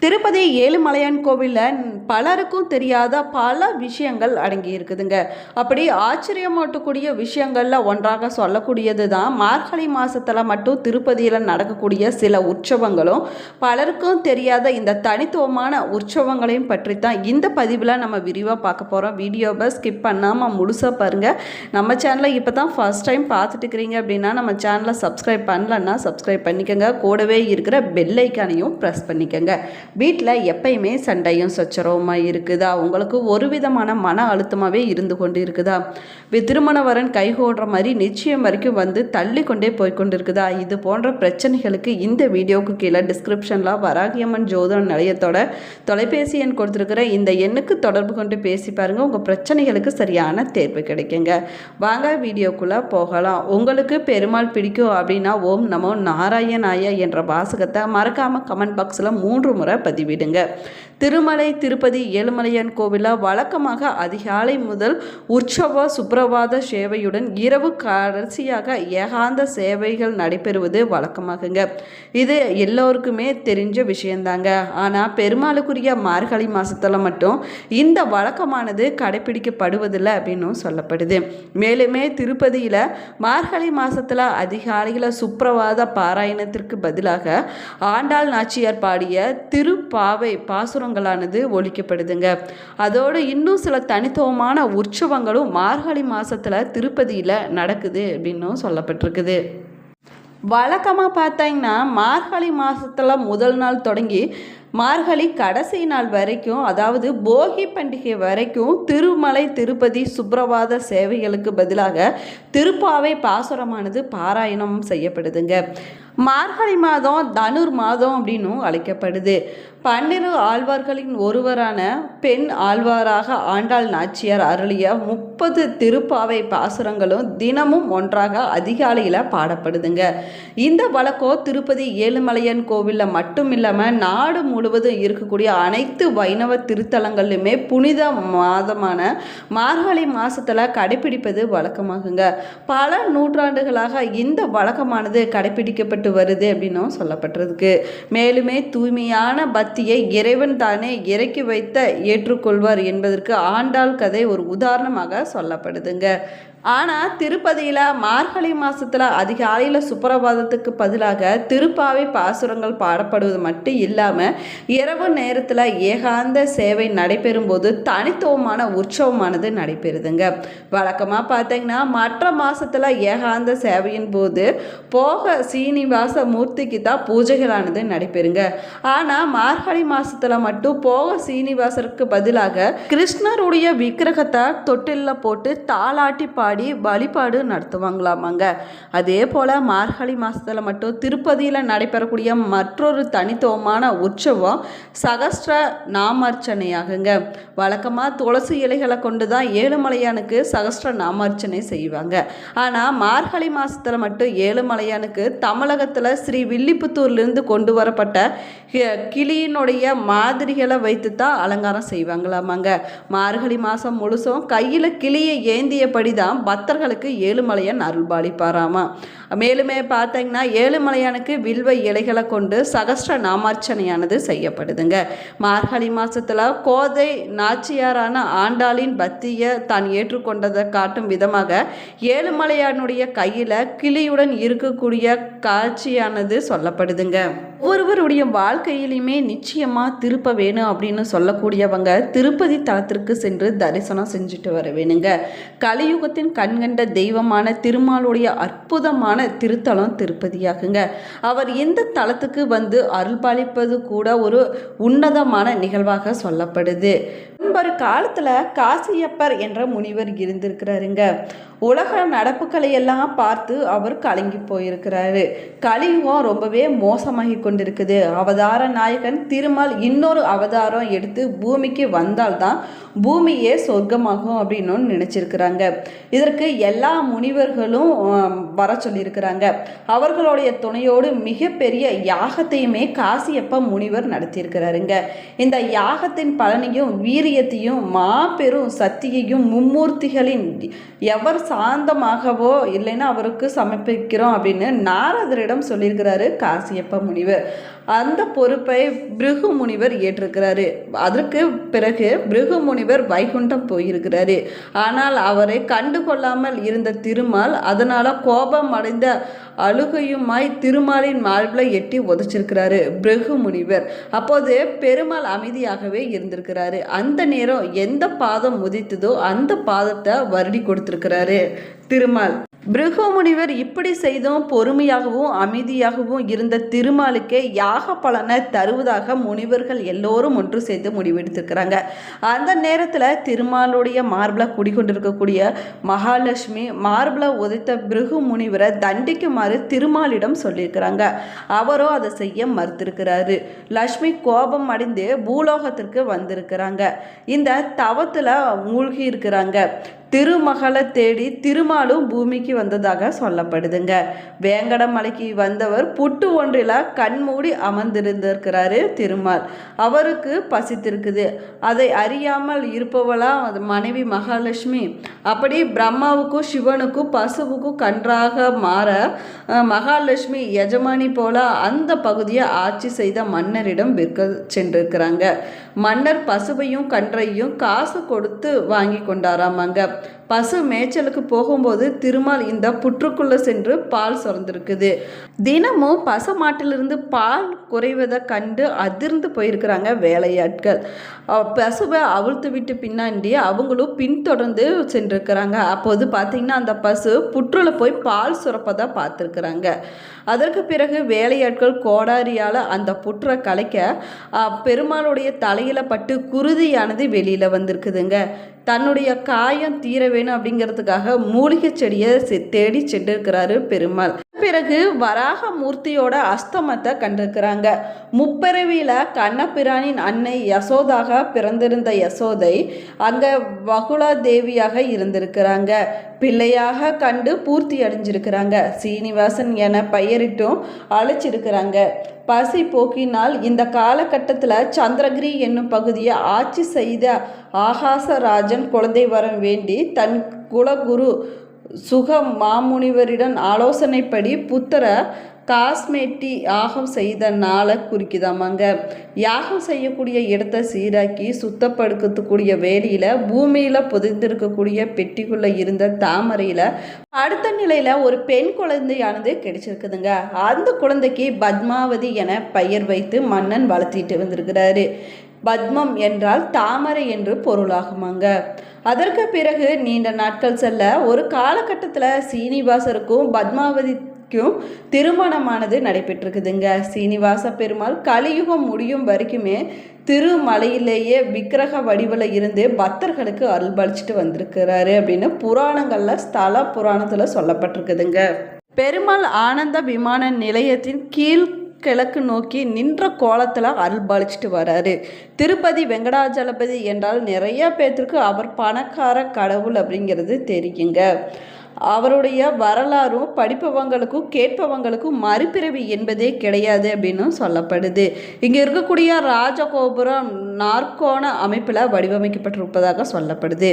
திருப்பதி ஏழுமலையான் கோவிலில் பலருக்கும் தெரியாத பல விஷயங்கள் அடங்கி இருக்குதுங்க. அப்படி ஆச்சரியமூட்டக்கூடிய விஷயங்களில் ஒன்றாக சொல்லக்கூடியது தான் மார்கழி மாதத்தில் மட்டும் திருப்பதியில் நடக்கக்கூடிய சில உற்சவங்களும் பலருக்கும் தெரியாத இந்த தனித்துவமான உற்சவங்களையும் பற்றி தான் இந்த பதிவில் நம்ம விரிவாக பார்க்க போகிறோம். வீடியோவை ஸ்கிப் பண்ணாமல் முழுசாக பாருங்கள். நம்ம சேனலை இப்போ தான் ஃபர்ஸ்ட் டைம் பார்த்துட்டு இருக்கிறீங்க அப்படின்னா நம்ம சேனலை சப்ஸ்கிரைப் பண்ணலன்னா சப்ஸ்கிரைப் பண்ணிக்கோங்க. கூடவே இருக்கிற பெல் ஐக்கானையும் ப்ரெஸ் பண்ணிக்கோங்க. வீட்டில் எப்பயுமே சண்டையும் சச்சரவுமாக இருக்குதா? உங்களுக்கு ஒரு விதமான மன அழுத்தமாகவே இருந்து கொண்டு இருக்குதா? திருமண வரன் கைகோடுற மாதிரி நிச்சயம் வரைக்கும் வந்து தள்ளி கொண்டே போய்கொண்டு இருக்குதா? இது போன்ற பிரச்சனைகளுக்கு இந்த வீடியோவுக்கு கீழே டிஸ்கிரிப்ஷனில் வராகியம்மன் ஜோதிட நிலையத்தோட தொலைபேசி எண் கொடுத்துருக்குற இந்த எண்ணுக்கு தொடர்பு கொண்டு பேசி பாருங்கள். உங்கள் பிரச்சனைகளுக்கு சரியான தேர்வு கிடைக்குங்க. வாங்க வீடியோக்குள்ளே போகலாம். உங்களுக்கு பெருமாள் பிடிக்கும் அப்படின்னா ஓம் நமோ நாராயணாய என்ற வாசகத்தை மறக்காமல் கமெண்ட் பாக்ஸில் 3 முறை பதிவிடுங்க. திருமலை திருப்பதி ஏழுமலையான் கோவிலில் வழக்கமாக அதிகாலை முதல் உற்சவ சுப்ரபாத சேவையுடன் இரவு கடைசியாக ஏகாந்த சேவைகள் நடைபெறுவது வழக்கமாகுங்க. இது எல்லோருக்குமே தெரிஞ்ச விஷயந்தாங்க. ஆனால் பெருமாளுக்குரிய மார்கழி மாதத்தில் மட்டும் இந்த வழக்கமானது கடைபிடிக்கப்படுவதில்லை அப்படின்னும் சொல்லப்படுது. மேலுமே திருப்பதியில் மார்கழி மாதத்தில் அதிகாலையில் சுப்ரபாத பாராயணத்திற்கு பதிலாக ஆண்டாள் நாச்சியார் பாடிய திருப்பாவை பாசுரங்களானது ஒலிக்கப்படுதுங்க. அதோடு இன்னும் சில தனித்துவமான உற்சவங்களும் மார்கழி மாதத்தில் திருப்பதியில் நடக்குது அப்படின்னும் சொல்லப்பட்டிருக்குது. வழக்கமாக பார்த்தீங்கன்னா மார்கழி மாதத்தில் முதல் நாள் தொடங்கி மார்கழி கடைசி நாள் வரைக்கும், அதாவது போகி பண்டிகை வரைக்கும் திருமலை திருப்பதி சுப்ரபாத சேவைகளுக்கு பதிலாக திருப்பாவை பாசுரமானது பாராயணம் செய்யப்படுதுங்க. மார்கழி மாதம் தனுர் மாதம் அப்படின்னும் அழைக்கப்படுது. 12 ஆழ்வார்களின் ஒருவரான பெண் ஆழ்வாராக ஆண்டாள் நாச்சியார் அருளிய 30 திருப்பாவை பாசுரங்களும் தினமும் ஒன்றாக அதிகாலையில் பாடப்படுதுங்க. இந்த வழக்கம் திருப்பதி ஏழுமலையான் கோவிலில் மட்டும் இல்லாமல் நாடு முழுவதும் இருக்கக்கூடிய அனைத்து வைணவ திருத்தலங்களிலுமே புனித மாதமான மார்கழி மாதத்தில் கடைபிடிப்பது வழக்கமாகுங்க. பல நூற்றாண்டுகளாக இந்த வழக்கமானது கடைபிடிக்கப்பட்டு வருது அப்படின்னும் சொல்லப்பட்டிருக்கு. மேலுமே தூய்மையான பக்தியை இறைவன் தானே இறக்கி வைத்த ஏற்றுக்கொள்வார் என்பதற்கு ஆண்டாள் கதை ஒரு உதாரணமாக சொல்லப்படுதுங்க. ஆனால் திருப்பதியில் மார்கழி மாதத்தில் அதிகாலையில் சுப்ரபாதத்துக்கு பதிலாக திருப்பாவை பாசுரங்கள் பாடப்படுவது மட்டும் இல்லாமல் இரவு நேரத்தில் ஏகாந்த சேவை நடைபெறும் போது தனித்துவமான உற்சவமானது நடைபெறுதுங்க. வழக்கமாக பார்த்தீங்கன்னா மற்ற மாதத்தில் ஏகாந்த சேவையின் போது போக சீனிவாச மூர்த்திக்கு தான் பூஜைகளானது நடைபெறுங்க. ஆனால் மார்கழி மாதத்தில் மட்டும் போக சீனிவாசருக்கு பதிலாக கிருஷ்ணருடைய விக்கிரகத்தை தொட்டிலில் போட்டு தாளாட்டி பாடி வழிபாடு நடத்துவாங்களாமாங்க. அதே போல் மார்கழி மாதத்தில் மட்டும் திருப்பதியில் நடைபெறக்கூடிய மற்றொரு தனித்துவமான உற்சவம் சகஸ்ர நாமார்ச்சனையாகுங்க. வழக்கமாக துளசி இலைகளை கொண்டு தான் ஏழுமலையானுக்கு சகஸ்ர நாமார்ச்சனை செய்வாங்க. ஆனால் மார்கழி மாதத்தில் மட்டும் ஏழுமலையானுக்கு தமிழகத்தில் ஸ்ரீ வில்லிபுத்தூர்லேருந்து கொண்டு வரப்பட்ட கிளியினுடைய மாதிரிகளை வைத்து தான் அலங்காரம் செய்வாங்களாமாங்க. மார்கழி மாதம் முழுசும் கையில் கிளியை ஏந்தியபடி தான் பக்தர்களுக்கு ஏழுமலையான் அருள்பாலிப்பாராமா. மேலுமே பார்த்தீங்கன்னா ஏழுமலையானுக்கு வில்வ இலைகளை கொண்டு சகஸ்ர நாமார்ச்சனையானது செய்யப்படுதுங்க. மார்கழி மாதத்தில் கோதை நாச்சியாரான ஆண்டாளின் பக்தியை தான் ஏற்றுக்கொண்டதை காட்டும் விதமாக ஏழுமலையானுடைய கையில் கிளியுடன் இருக்கக்கூடிய காட்சியானது சொல்லப்படுதுங்க. ஒவ்வொருவருடைய வாழ்க்கையிலுமே நிச்சயமாக திருப்ப வேணும் அப்படின்னு சொல்லக்கூடியவங்க திருப்பதி தலத்திற்கு சென்று தரிசனம் செஞ்சுட்டு வர வேணுங்க. கலியுகத்தின் கண்கண்ட தெய்வமான திருமாலுடைய அற்புதமான திருத்தலம் திருப்பதியாகுங்க. அவர் இந்த தலத்துக்கு வந்து அருள்பாலிப்பது கூட ஒரு உன்னதமான நிகழ்வாக சொல்லப்படுது. ஒரு காலத்தில் காசியப்பர் என்ற முனிவர் இருந்திருக்கிறாருங்க. உலக நடப்புகளை எல்லாம் பார்த்து அவர் கலங்கி போயிருக்கிறாரு. கலியுகம் ரொம்பவே மோசமாகி கொண்டிருக்குது. அவதார நாயகன் திருமால் இன்னொரு அவதாரம் எடுத்து பூமிக்கு வந்தால்தான் பூமியே சொர்க்கமாகும் அப்படின்னு நினச்சிருக்கிறாங்க. இதற்கு எல்லா முனிவர்களும் வர சொல்லியிருக்கிறாங்க. அவர்களுடைய துணையோடு மிகப்பெரிய யாகத்தையுமே காசியப்ப முனிவர் நடத்தியிருக்கிறாருங்க. இந்த யாகத்தின் பலனையும் வீரியத்தையும் மாபெரும் சக்தியையும் மும்மூர்த்திகளின் எவர் சாந்தமாகவோ இல்லைன்னா அவருக்கு சமர்ப்பிக்கிறோம் அப்படின்னு நாரதரிடம் சொல்லியிருக்கிறாரு காசியப்ப முனிவர். அந்த பொறுப்பை பிருகு முனிவர் ஏற்றிருக்கிறாரு. அதற்கு பிறகு பிருகு முனிவர் வைகுண்டம் போயிருக்கிறாரு. ஆனால் அவரை கண்டுகொள்ளாமல் இருந்த திருமால் அதனால கோபம் அடைந்த அழுகையுமாய் திருமாலின் மார்பில் எட்டி உதைச்சிருக்கிறாரு பிருகு முனிவர். அப்போது பெருமாள் அமைதியாகவே இருந்திருக்கிறாரு. அந்த நேரம் எந்த பாதம் உதித்ததோ அந்த பாதத்தை வருடி கொடுத்திருக்கிறாரு திருமால். பிருகு முனிவர் இப்படி செய்தும் பொறுமையாகவும் அமைதியாகவும் இருந்த திருமாலுக்கே யாக பலனை தருவதாக முனிவர்கள் எல்லோரும் ஒன்று சேர்ந்து முடிவெடுத்திருக்கிறாங்க. அந்த நேரத்தில் திருமாலுடைய மார்பில் குடிக்கொண்டிருக்கக்கூடிய மகாலட்சுமி மார்பில் உதைத்த பிருகு முனிவரை தண்டிக்குமாறு திருமாலிடம் சொல்லியிருக்கிறாங்க. அவரோ அதை செய்ய மறுத்திருக்கிறாரு. லட்சுமி கோபம் அடைந்து பூலோகத்திற்கு வந்திருக்கிறாங்க. இந்த தவத்தில் மூழ்கி இருக்கிறாங்க. திருமகளை தேடி திருமாலும் பூமிக்கு வந்ததாக சொல்லப்படுதுங்க. வேங்கடமலைக்கு வந்தவர் புட்டு ஒன்றில் கண்மூடி அமர்ந்திருந்திருக்கிறாரு திருமால். அவருக்கு பசித்திருக்குது. அதை அறியாமல் இருப்பவளா மனைவி மகாலட்சுமி. அப்படி பிரம்மாவுக்கும் சிவனுக்கும் பசுவுக்கும் கன்றாக மாற மகாலட்சுமி எஜமானி போல அந்த பகுதியை ஆட்சி செய்த மன்னரிடம் விற்க சென்றிருக்கிறாங்க. மன்னர் பசுவையும் கன்றையும் காசு கொடுத்து வாங்கி கொண்டாராமாங்க. பசு மேய்ச்சலுக்கு போகும்போது திருமால் இந்த புற்றுக்குள்ளே சென்று பால் சுரந்திருக்குது. தினமும் பசு மாட்டிலிருந்து பால் குறைவதை கண்டு அதிர்ந்து போயிருக்கிறாங்க வேலையாட்கள். பசுவை அவிழ்த்து விட்டு பின்னாடி அவங்களும் பின்தொடர்ந்து சென்றிருக்கிறாங்க. அப்போது பார்த்திங்கன்னா அந்த பசு புற்றில் போய் பால் சுரப்பதை பார்த்துருக்குறாங்க. அதற்கு பிறகு வேலையாட்கள் கோடாரியால் அந்த புற்றை கலைக்க பெருமாளுடைய தலையில் பட்டு குருதியானது வெளியில் வந்திருக்குதுங்க. தன்னுடைய காயம் தீர வேணும் அப்படிங்கிறதுக்காக மூலிகை செடியை தேடி சென்றிருக்கிறாரு பெருமாள். பிறகு வராக மூர்த்தியோட அஸ்தமத்தை கண்டிருக்கிறாங்க. முப்பிறவியில் கண்ணபிரானின் அன்னை யசோதாக பிறந்திருந்த யசோதை அங்கே வகுலா தேவியாக இருந்திருக்கிறாங்க. பிள்ளையாக கண்டு பூர்த்தி அடைஞ்சிருக்கிறாங்க. சீனிவாசன் என பெயரிட்டும் அழைச்சிருக்கிறாங்க. பசி போக்கினால் இந்த காலகட்டத்தில் சந்திரகிரி என்னும் பகுதியை ஆட்சி செய்த ஆகாசராஜன் குழந்தை வரம் வேண்டி தன் குலகுரு சுக மாமுனிவரிடம் ஆலோசனைப்படி புத்திர காஸ்மேட்டி யாகம் செய்த நாளை குறிக்குதாமாங்க. யாகம் செய்யக்கூடிய இடத்தை சீராக்கி சுத்தப்படுத்தக்கூடிய வேலையில் பூமியில் புதைந்திருக்கக்கூடிய பெட்டிக்குள்ளே இருந்த தாமரையில் அடுத்த நிலையில் ஒரு பெண் குழந்தையானது கிடைச்சிருக்குதுங்க. அந்த குழந்தைக்கு பத்மாவதி என பெயர் வைத்து மன்னன் வளர்த்திட்டு வந்திருக்கிறாரு. பத்மம் என்றால் தாமரை என்று பொருளாகுமாங்க. அதற்கு பிறகு நீண்ட நாட்கள் செல்ல ஒரு காலகட்டத்தில் சீனிவாசருக்கும் பத்மாவதிக்கும் திருமணமானது நடைபெற்றிருக்குதுங்க. சீனிவாச பெருமாள் கலியுகம் முடியும் வரைக்குமே திருமலையிலேயே விக்கிரக வடிவில் இருந்து பக்தர்களுக்கு அருள்பளிச்சுட்டு வந்திருக்கிறாரு அப்படின்னு புராணங்களில் ஸ்தல புராணத்தில் சொல்லப்பட்டிருக்குதுங்க. பெருமாள் ஆனந்த விமான நிலையத்தின் கீழ் கிழக்கு நோக்கி நின்ற கோலத்தில் அருள்பாலிச்சுட்டு வராரு. திருப்பதி வெங்கடாஜலபதி என்றால் நிறைய பேர்த்துக்கு அவர் பணக்கார கடவுள் அப்படிங்கிறது தெரியுங்க. அவருடைய வரலாறும் படிப்பவங்களுக்கும் கேட்பவங்களுக்கும் மறுபிறவி என்பதே கிடையாது அப்படின்னு சொல்லப்படுது. இங்கே இருக்கக்கூடிய ராஜகோபுரம் நாற்கோண அமைப்பில் வடிவமைக்கப்பட்டிருப்பதாக சொல்லப்படுது.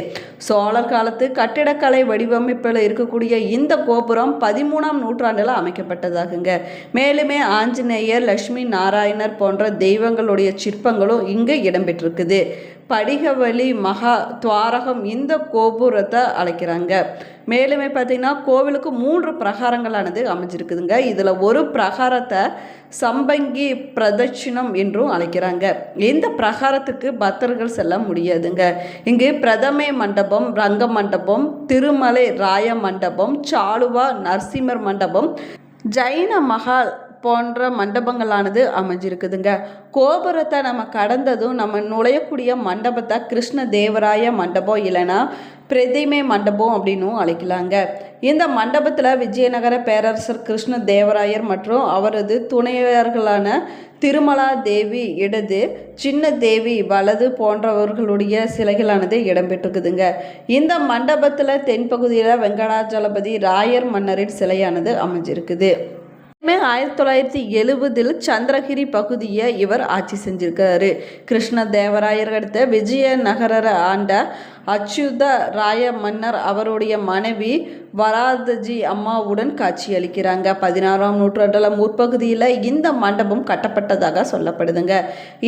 சோழர் காலத்து கட்டிடக்கலை வடிவமைப்பில் இருக்கக்கூடிய இந்த கோபுரம் 13ஆம் நூற்றாண்டில் அமைக்கப்பட்டதாகுங்க. மேலுமே ஆஞ்சநேயர், லட்சுமி நாராயணர் போன்ற தெய்வங்களுடைய சிற்பங்களும் இங்கே இடம்பெற்றிருக்குது. படிகவலி மகா துவாரகம் இந்த கோபுரத்தை அழைக்கிறாங்க. மேலுமே பார்த்திங்கன்னா கோவிலுக்கு 3 பிரகாரங்களானது அமைஞ்சிருக்குதுங்க. இதில் ஒரு பிரகாரத்தை சம்பங்கி பிரதட்சிணம் என்றும் அழைக்கிறாங்க. இந்த பிரகாரத்துக்கு பக்தர்கள் செல்ல முடியாதுங்க. இங்கு பிரதமை மண்டபம், ரங்க மண்டபம், திருமலை ராய மண்டபம், சாளுவா நரசிம்மர் மண்டபம், ஜைன மகால் போன்ற மண்டபங்களானது அமைஞ்சிருக்குதுங்க. கோபுரத்தை நம்ம கடந்ததும் நம்ம நுழையக்கூடிய மண்டபத்தை கிருஷ்ண தேவராய மண்டபம் இல்லைன்னா பிரதிமை மண்டபம் அப்படின்னும் அழைக்கலாங்க. இந்த மண்டபத்தில் விஜயநகர பேரரசர் கிருஷ்ண தேவராயர் மற்றும் அவரது துணைவர்களான திருமலா தேவி இடது, சின்ன தேவி வலது போன்றவர்களுடைய சிலைகளானது இடம்பெற்றிருக்குதுங்க. இந்த மண்டபத்தில் தென்பகுதியில் வெங்கடாஜலபதி ராயர் மன்னரின் சிலையானது அமைஞ்சிருக்குது. 1970 சந்திரகிரி பகுதியை இவர் ஆட்சி செஞ்சிருக்காரு. கிருஷ்ண தேவராயர் அடுத்த விஜயநகர ஆண்ட அச்சுத ராய மன்னர் அவருடைய மனைவி வராதஜி அம்மாவுடன் காட்சியளிக்கிறாங்க. 16ஆம் நூற்றாண்டில் முற்பகுதியில் இந்த மண்டபம் கட்டப்பட்டதாக சொல்லப்படுதுங்க.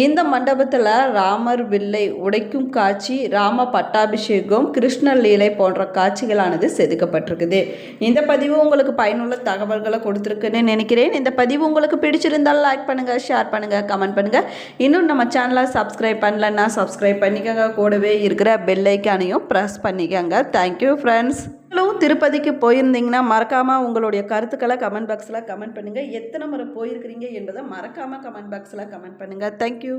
இந்த மண்டபத்தில் ராமர் வில்லை உடைக்கும் காட்சி, ராம பட்டாபிஷேகம், கிருஷ்ண லீலை போன்ற காட்சிகளானது செதுக்கப்பட்டிருக்குது. இந்த பதிவு உங்களுக்கு பயனுள்ள தகவல்களை கொடுத்துருக்குன்னு நினைக்கிறேன். இந்த பதிவு உங்களுக்கு பிடிச்சிருந்தால் லைக் பண்ணுங்கள், ஷேர் பண்ணுங்கள், கமெண்ட் பண்ணுங்கள். இன்னும் நம்ம சேனலை சப்ஸ்கிரைப் பண்ணலன்னா சப்ஸ்கிரைப் பண்ணிக்கோங்க. கூடவே இருக்கிற பெல் ஐக்கானையும் ப்ரெஸ் பண்ணிக்கோங்க. Thank you friends. நீங்களும் திருப்பதிக்கு போயிருந்தீங்கன்னா மறக்காமல் உங்களுடைய கருத்துக்களை கமெண்ட் பாக்ஸில் கமெண்ட் பண்ணுங்கள். எத்தனை முறை போயிருக்கிறீங்க என்பதை மறக்காமல் கமெண்ட் பாக்ஸில் கமெண்ட் பண்ணுங்கள். தேங்க்யூ.